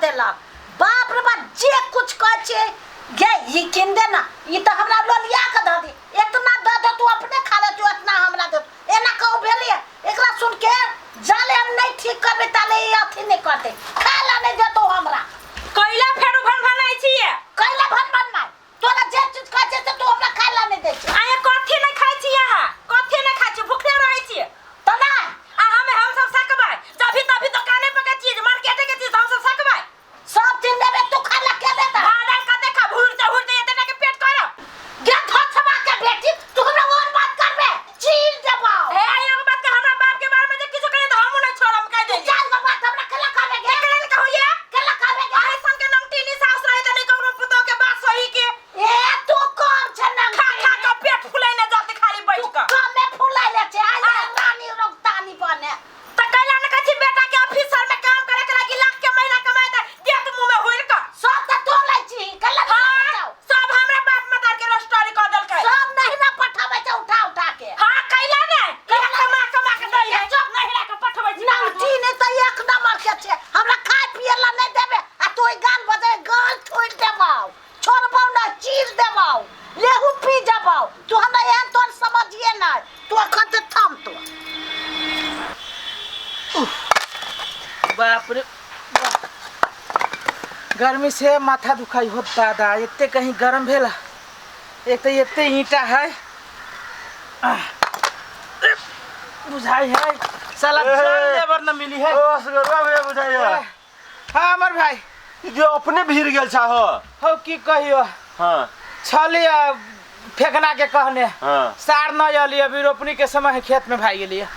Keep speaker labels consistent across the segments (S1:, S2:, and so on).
S1: देला बाप रे बाप जे कुछ कह छे गे ई किन दे ना ई तो हमरा लोलिया के द दे इतना द दे तू अपने खा ले तू इतना हमरा दे एना कहू भेलिए एकरा सुन के जाले हम नहीं ठीक करबे ताले ई अथी नहीं करते खाला नहीं दे तो हमरा
S2: कैला फेरू भन छिए
S1: कैला भन ना तोरा जे चीज कह छे तो हमरा खाला नहीं दे छे
S2: आया कथि नहीं खाइ छी यहाँ कथि नहीं खाइ छी भूखे रहै छी
S1: त ना
S2: आ हम सब सकबै जभी तभी दुकाने पे के चीज मार्केट के चीज हम सब सकबै
S1: सब दिन देबे तू खाला के देता
S2: भाड़ा का देखा भूरते एतना के पेट करब
S1: गे धछवा के बेटी तू हमरा और बात करबे चीज देबाओ
S2: ए एगो बात के हमरा बाप के बारे में जे किछु कहे त हम नहीं छोड़म कह दे
S1: चाल बात हमरा केला खाबे गे
S2: केला कहू ये
S1: केला खाबे गे
S2: ऐसन के नमटीनी सास रहे त नहीं कौनो पुतो के बात सही के
S1: ए तू कौन छ ना
S2: खा के पेट फुलै न जाते खाली बैठ के
S1: कमे फुलाइ ले छे आज रानी रोगतानी बने
S2: त कैला न कछि बेटा के ऑफिसर में काम करे के लागी लाख के महीना कमाए त देत मुंह में होइर का
S1: सब त तो लै छी केला
S2: हां सब हमरा बाप मतार के रस्टोरी क देल के
S1: सब नहीं ना पठावे छ उठा के
S2: हां कैला ने कमा के दई है जब नहीं के पठबै छी
S1: ना जी ने त एक नंबर के छे हमरा खाय पिए ला नहीं देबे आ तोय गाल बजे गाल छोड़ देबाओ छोड़बाओ ना चीज देबाओ लेहू पी जाबाओ तू हमरा एहन तोर समझिए ना तू खत थम तो
S3: बाप रे गर्मी से माथा दुखाई हो दादा इतने कहीं गर्म भेला एक तो इतने ईंटा है बुझाई है साला जान लेबर न मिली है
S4: ओ सगरवा भैया बुझाइया
S3: हाँ अमर भाई
S4: जो अपने भीड़ गेल छा
S3: हो की कहियो
S4: हां
S3: छलिया फेंकना के कहने
S4: हां
S3: सार न आली अभी रोपनी के समय खेत में भाई गेलिए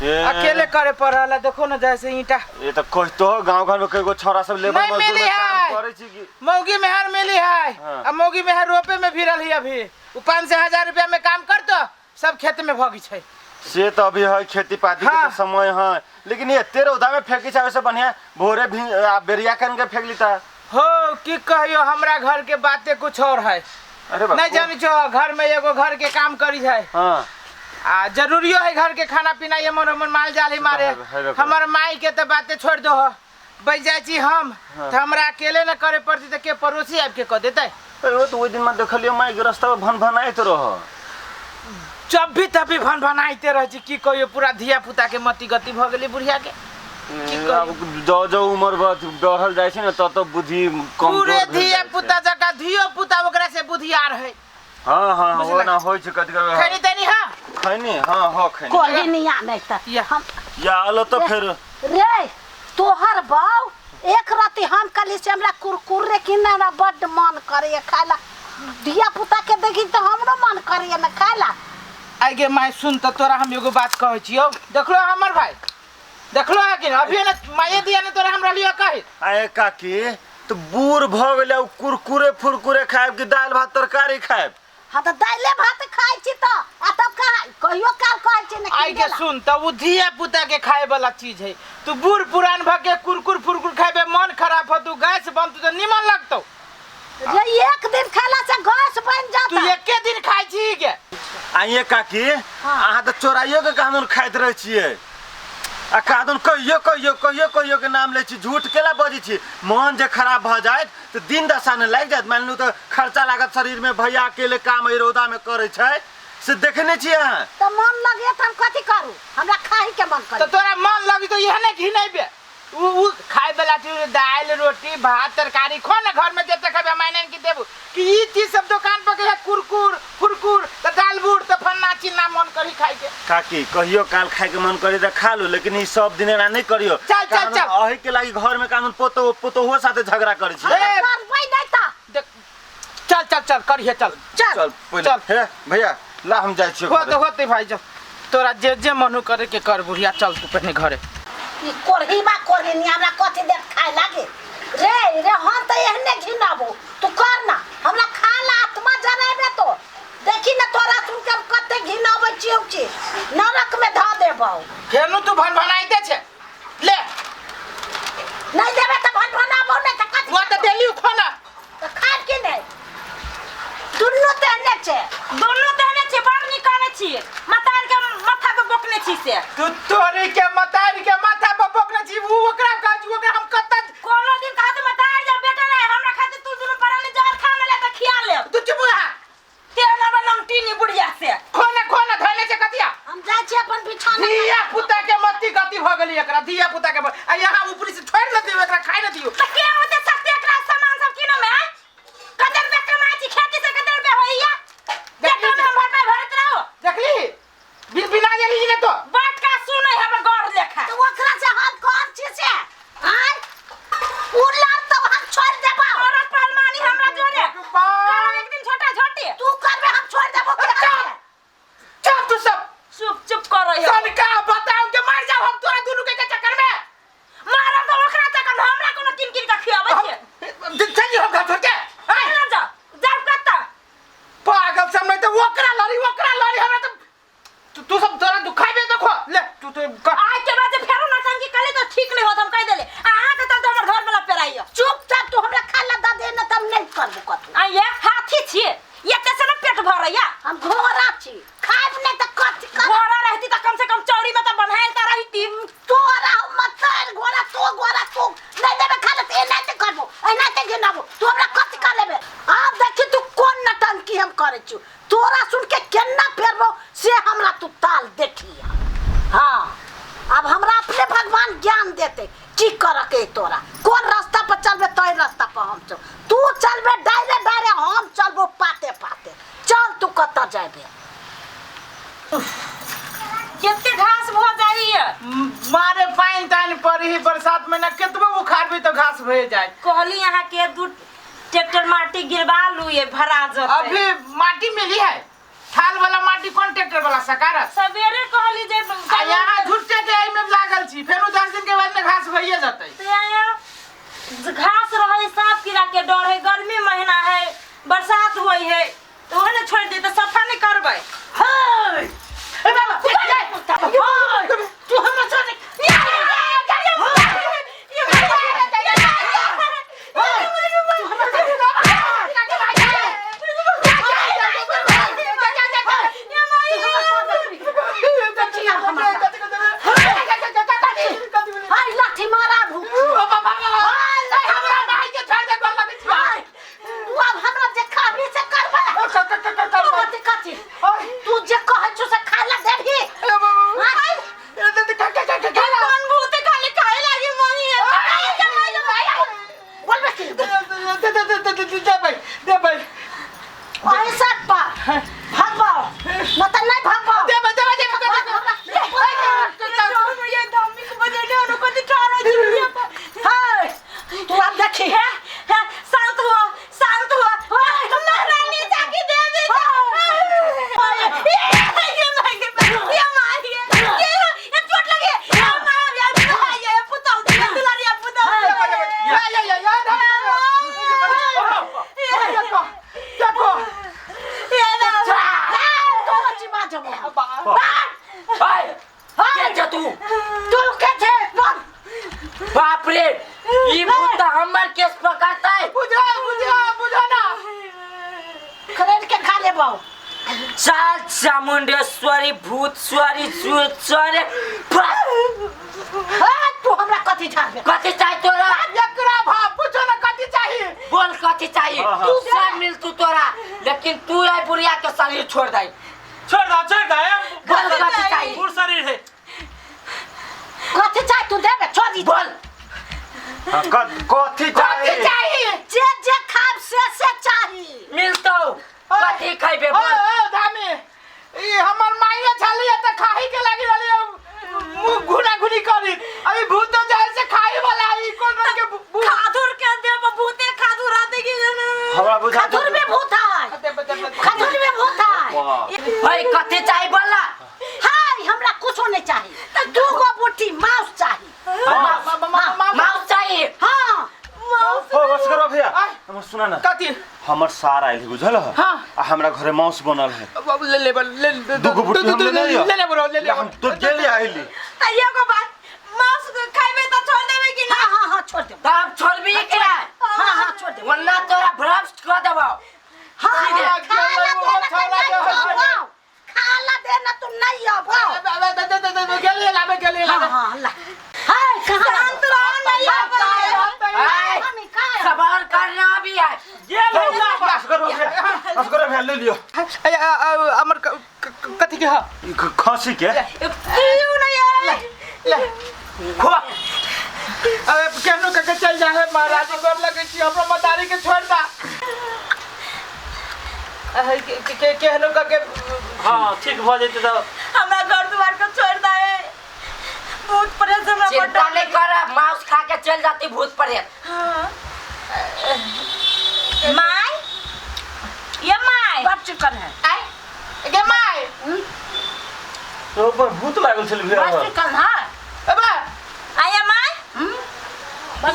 S3: अकेले करे पड़ला देखो ना जैसे ईंटा
S4: ये तो कोई तो गांव घर में कईगो छोरा सब लेबर
S3: नहीं
S4: मजदूर
S3: मिली
S4: में काम
S3: है।
S4: करे छी की
S3: मौगी मेहर मिली है
S4: हाँ।
S3: अब मौगी मेहर रोपे में भिड़ल है अभी वो 5 से 1000 रुपया में काम कर तो सब खेत में भगी छै
S4: से तो अभी है खेती पाती
S3: हाँ।
S4: के समय है लेकिन ये तेरे उदा में फेंकी छावे से बढ़िया भोरे भी बेरिया करन के फेंक लीता
S3: हो की कहियो हमरा घर के बातें कुछ और है
S4: अरे बाप
S3: नहीं जानी छो घर में एगो घर के काम करी है
S4: हां
S3: आ जरूरियो है घर के खाना पीना ये मन माल जाल ही मारे हमर माई के तो बातें छोड़ दो बैठ जाय छी हम
S4: हाँ।
S3: तो हमरा अकेले न करे पड़ती तो के पड़ोसी आब के कह देते
S4: वो तो ओइ दिन में देखलियो माई के रास्ता में भन भनाइत रह
S3: जब भी तभी भन भनाइते रह छी की कहियो पूरा धिया पुता के मति गति भ गेली बुढ़िया के
S4: अब जो उम्र बढ़ल जाय छै न त बुद्धि कम
S3: पूरे धिया पुता जका धियो पुता ओकरा से बुद्धियार है
S4: हां हां वो ना होय छै कथि कर
S3: खैनी तनी हां
S4: खैनी हां हो खैनी
S1: कोई नहीं आने त
S3: या
S1: हम
S4: या आलो तो फिर
S1: रे तोहर बाऊ एक राती हम कली से हमरा कुरकुरे किना ना बड मन करे खाला धिया पुता के देखी तो हमरो मन करे ना खाला
S3: आगे माय सुन त तोरा हम एगो बात कहै छियो देखलो हमर भाई देखलो है कि अभी न माये दिया ने तोरा हमरा लियो कहि
S4: आए काकी तो बूढ़ भ गेले कुरकुरे फुरकुरे खाएब कि दाल भात तरकारी खाएब
S1: हां त दाइले भात खाइ छी त आ तब कहियो काल कहै छी ना
S3: आगे सुन त उ धिया पुता के खाए वाला चीज है तू बूढ़ पुरान भ के कुरकुर फुरकुर खाबे मन खराब हो तू गैस बन तू निमन लगतो
S1: ये एक दिन खाला से गैस बन जाता
S3: तू एके दिन खाइ छी के
S4: आइए काकी अहाँ तो चोराइयो के कानून खाइत रहे छिए आ कानून कहियो के नाम ले छी झूठ केला बजी छी मन जे खराब भ जाए तो दिन दशा ने लाग जाए मान लू तो खर्चा लागत शरीर में भैया अकेले काम रौदा में करे छै से देखने छी अहाँ
S1: त मन लगे त हम कथि करू हमरा खाइ के मन
S3: तो
S1: करे
S3: तोरा मन लगी तो यहने घिनैबे उ खाए वाला चीज दाल रोटी भात तरकारी खो ना घर में जते खाबे मायने की देबू कि ई चीज सब दुकान पर के कुरकुर फुरकुर त दाल बूट त फन्ना चिन्ना मन करी खाए के
S4: काकी कहियो काल खाए के मन करे त खा लो लेकिन ई सब दिन ना नहीं करियो
S3: चल
S4: अही के लागी घर में कानून पोतो साथे झगड़ा करे छी
S1: करबै नै त
S3: चल करिए चल
S4: चल पहिले हे भैया ला हम जाय छी
S3: होते भाई जब तोरा जे मनु करे के कर बुढ़िया चल तू पहले घरे
S1: ई कोरहीबा कोरही हमरा कथि देख खाए लागे रे हम त एहने घिनाबो तू कर ना हमरा खाला आत्मा जराबे तो देखी ना तोरा सुन के कते घिनाबे छियौ नरक में धा देबौ
S3: फेनु तू भन भनाइते छे ले
S1: नहीं देबे त भन बनाबो नै त कथि
S3: वो त देली खाना
S1: त खाब कि नै दुन्नु तेहने छे
S2: बड़ निकाले छी मतार के माथा पे बोकने छी से
S3: तू तोरी के मतारी के माथा पे बोकने छी उ ओकरा का ओकरा हम कत
S2: कोनो दिन कहा त
S3: आ यहाँ ऊपरी से छोड़ न दियो एकरा खाए न दियो
S2: त के होते सकते एकरा सामान सब किनो में कदर पे कमाई छी खेती से कदर पे होइया देखो में हम भर भरत रहो
S3: देखली बिना जली ने तो
S2: बात का सुनै हम गौर लेखा
S1: तो ओकरा से हम कौन चीज से आय उला तो हम छोड़ देबो
S2: और पालमानी हमरा जोरे करो एक दिन छोटा छोटी
S1: तू करबे हम छोड़ देबो के
S3: चुप तू सब
S2: चुप करो यो
S3: सन का बताओ के मार जाओ हम तोरा दोनों के चक्कर में
S2: मारम तो ओकरा तक हमरा कोनो किन का खियाबै छै
S3: चल हम घर छोड़ के
S2: आय जा जब कत्ता
S3: पागल सब नहीं तो ओकरा लड़ी हमरा तो तू सब तोरा दुखाइबे देखो ले तू तो
S2: आज के बाद फेरो ना संगी कले तो ठीक नहीं होत हम कह देले अहाँ के तब हमर घर वाला पेराइयो
S1: चुपचाप तू हमरा खाला द दे न तब नहीं करबो कतू
S2: आ ये हाथी छिए ये कैसे न पेट भरैया
S1: हम घोड़ा छी खाइब नहीं त कथि कर
S2: घोड़ा रहती त कम से कम चौड़ी में त बन्हाइल त रहती
S1: तोरा मत कर घोड़ा तू नहीं देबे खाला त एना ते करबो एना ते गिनाबो तू हमरा कथि कर लेबे आप देखि तू कोन नटंकी हम करे छु तोरा सुन के केना फेरबो से हमरा तू ताल देखिया हां अब हमरा अपने भगवान ज्ञान देते की कर के तोरा कोन रास्ता पर चलबे तोय रास्ता पर हम चल तू चलबे डायरे हम चलबो पाते चल तू कत्ता जाबे
S2: केते घास भ जाइए
S3: मारे पानी तानी पड़ी बरसात में ना केतबो उखाड़बे तो घास भए जाए
S2: कहली यहाँ के दू ट्रैक्टर माटी गिरवा लू ये भरा जते
S3: अभी माटी मिली है थाल वाला माटी कौन ट्रैक्टर वाला सकार
S2: सवेरे कहली जे
S3: आ यहाँ झुट्टे के आई में लागल छी फेर 10 दिन के बाद में घास भइए जतै
S2: घास रहे सांप कीड़ा के डर है गर्मी महीना है बरसात होई है तो ओने छोड़ दे तो सफा नहीं करबै
S1: हाय ए बाबा तू हमरा छोड़ हाय लाठी मारा भू तू जे कहै छु से खाला देबही
S2: कौन भूत खाली खाए लागी मम्मी
S1: बोलबे की
S3: दे भाई
S1: ऐसा पा भागबो न त नहीं भागबो
S2: ये धम्मी को बजाने उनको कति ठारा जुलिया हाय
S1: तू अब देखी
S2: है शांत हुआ महारानी जाके दे दे ये मारिए ये चोट लगी ये मार ये पुताऊ दुलारिया पुताऊ
S3: देखो
S2: ये ना
S1: तो बच्ची मां जमो
S5: हाय के छ
S1: तू के छे
S5: बाप रे ई भूत हमर केस पकाता है
S3: बुझो ना
S1: खरीद के खा लेबो
S5: सात चामुंडेश्वरी भूतश्वरी चूतश्वरी
S1: तू हमरा कथि छाबे
S5: कथी चाहिए तोरा
S3: एकरा भाव पूछो ना कथी चाहिए
S5: बोल कथी चाहिए तू सब मिल तू तोरा लेकिन तू आई बुढ़िया के शरीर छोड़ दे बोल कथी चाहिए
S6: पूर्ण शरीर है
S1: कथि चाहि तू देबे छोड़ी
S5: बोल
S4: कथी चाहिए
S1: जे खाब से चाही
S5: मिलतो कथी खाइबे बोल
S3: धामी ई हमर माईया छलिए त खाही के लागी रहली मुंह घुना घुनी करी अभी भूत तो जाए से खाई वाला ई कोन रंग के
S2: खादुर के देव भूते खादुर आते की
S4: हमरा बुझा
S1: खजूर में भूत है खजूर में भूत है
S5: भाई कथी चाहिए बोला
S1: हाय हमरा कुछो नहीं चाहिए त दूगो बुट्टी मांस चाहिए
S5: माउस चाहिए
S1: हां
S4: हो बस करो भैया हम सुना ना
S3: कथी
S4: हमर सार आइल बुझल है
S3: हाँ।
S4: आ हमरा घरे मांस बनल है
S3: ले
S4: दूगो बुट्टी हम ले लियो
S3: ले ब्रो ले
S4: हम तो गेली आइली
S2: एगो बात मांस खाइबे त छोड़ देबे कि ना
S1: हां छोड़ दे
S5: तब छोड़बी के
S1: हां छोड़ दे
S5: वरना तोरा भ्रष्ट कर देबो
S1: खाला देना तू नहीं आबो
S3: गेले लाबे
S1: हां ला हाय
S2: शांत रहो नहीं आबे
S5: सवाल करना भी है
S3: ये ले
S4: बस करो भैया ले लियो
S3: हमर कथी के हा
S4: खसी के
S2: क्यों नहीं आए
S3: ले
S5: खो
S3: काहे महाराज कर लगे छी हमरा मदारी के छोड़ दा के केहनो के
S6: हाँ ठीक भ जैते तो
S2: हमरा घर द्वार को छोड़ दे भूत प्रेत से हमरा
S5: चिंता नहीं कर मांस खा के चल जाती भूत प्रेत।
S2: माय ये माय
S1: बड़ चिकन है
S3: आई गे माय
S6: तो ऊपर भूत लागल छल
S1: बड़
S6: भेड़
S1: चिकन है
S3: अबे
S2: आया माय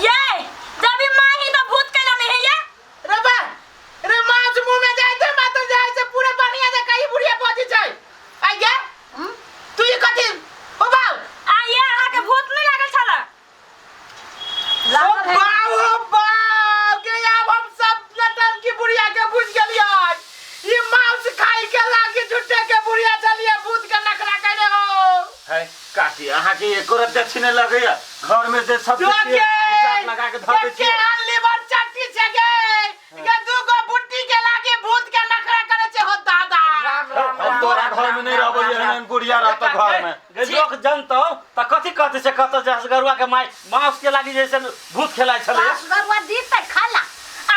S2: ये जब भी माय ही तो भूत कहला नहीं है ये
S3: रे बा रे मांस मुंह में जाए दे मां तो जाए से पूरे बढ़िया से कहीं बुढ़िया पहुंची जाए आई गे तू ये कथी ओ बाऊ
S2: आया आहा के भूत नहीं लागल छला
S1: लागल है
S3: बाऊ बाऊ के अब हम सब लटन की बुढ़िया के बुझ गेलिए ये मांस खाई के लागे झुट्टे के बुढ़िया चलिए भूत का नखरा करे हो
S4: है काकी अहाँ के एको रत्ती अच्छी नहीं लगैया घर में जे सब
S3: जोके
S4: हिसाब लगा के धऽ दै
S3: के
S4: छियै
S3: लिवर चट्टी छे गे ये दूगो बुट्टी के लागे भूत के नखरा करे छे हो दादा
S4: हम तोरा घर में नहीं रहबै एहन बुढ़िया रहत घर में
S6: गे लोक जनतो त कथि कहते से कत जस गरुआ के माय मांस के लागी जैसे भूत खेलाय छले
S1: असगरवा दीते खाला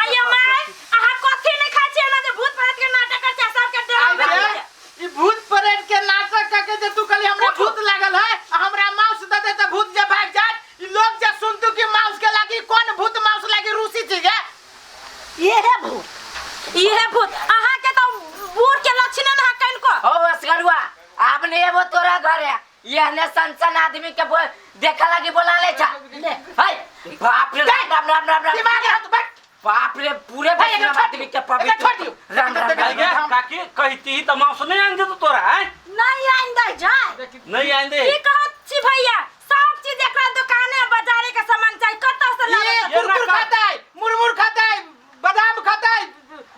S2: आया माय आहा कथि नहीं खाय छी ना जे भूत प्रेत के नाटक कर छ सब के डरावे
S3: ये भूत परेड के नाटक करके जे तू कहली हमरा भूत लागल है हमरा मांस दे दे त भूत जे भाग जाए ई लोग जे सुनतु कि मांस के लागी कौन भूत मांस लागी रूसी छी गे
S1: ये है भूत
S2: ये भूत आहा के तो बूढ़ के लक्षण ना कन को
S5: हो असगरुआ आपने ये वो तोरा घर है ये ने सनसन आदमी के देखा लगी बोला ले छा
S1: ले
S5: हाय बाप रे राम राम राम राम
S3: दिमाग है तो बैठ
S5: बाप रे पूरे वैष्णव आदमी के पवित्र राम राम
S6: आई गे काकी कहती त मांस नहीं आन दे तो तोरा है
S1: नहीं आंदा जाए
S6: नहीं आन दे
S2: की कहत छी भैया सब चीज एकरा दुकाने बाजारे का सामान चाहिए कत से
S3: ये
S2: लागे
S3: कुरकुर खाता है मुरमुर खाता है बादाम खाता है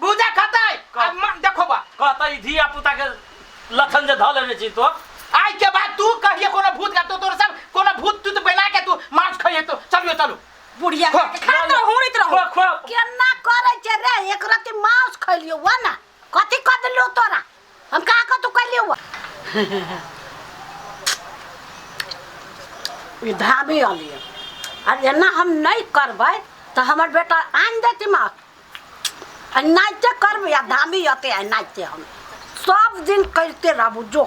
S3: भूजा खाता है अब देखो बा
S6: कहता ई धिया पुता के लखन जे धले ने छी तो
S3: आज के बाद तू कहिए कोनो भूत का तो तोर सब कोनो भूत तू बना के तू मांस खाइए तो चलियो चलो
S2: बुढ़िया के खात रहो हुरित रहो
S6: खो खो
S1: केना करे छे रे एक रत्ती मांस खइलियो वा ना कथि क देलियो तोरा हम का क तू कइलियो वा ई धामी आलियो और एना हम नहीं करबै तो हमर बेटा आन देती मां नाइते करबै या धामी आते नाइते हम सब दिन करते रहबू जो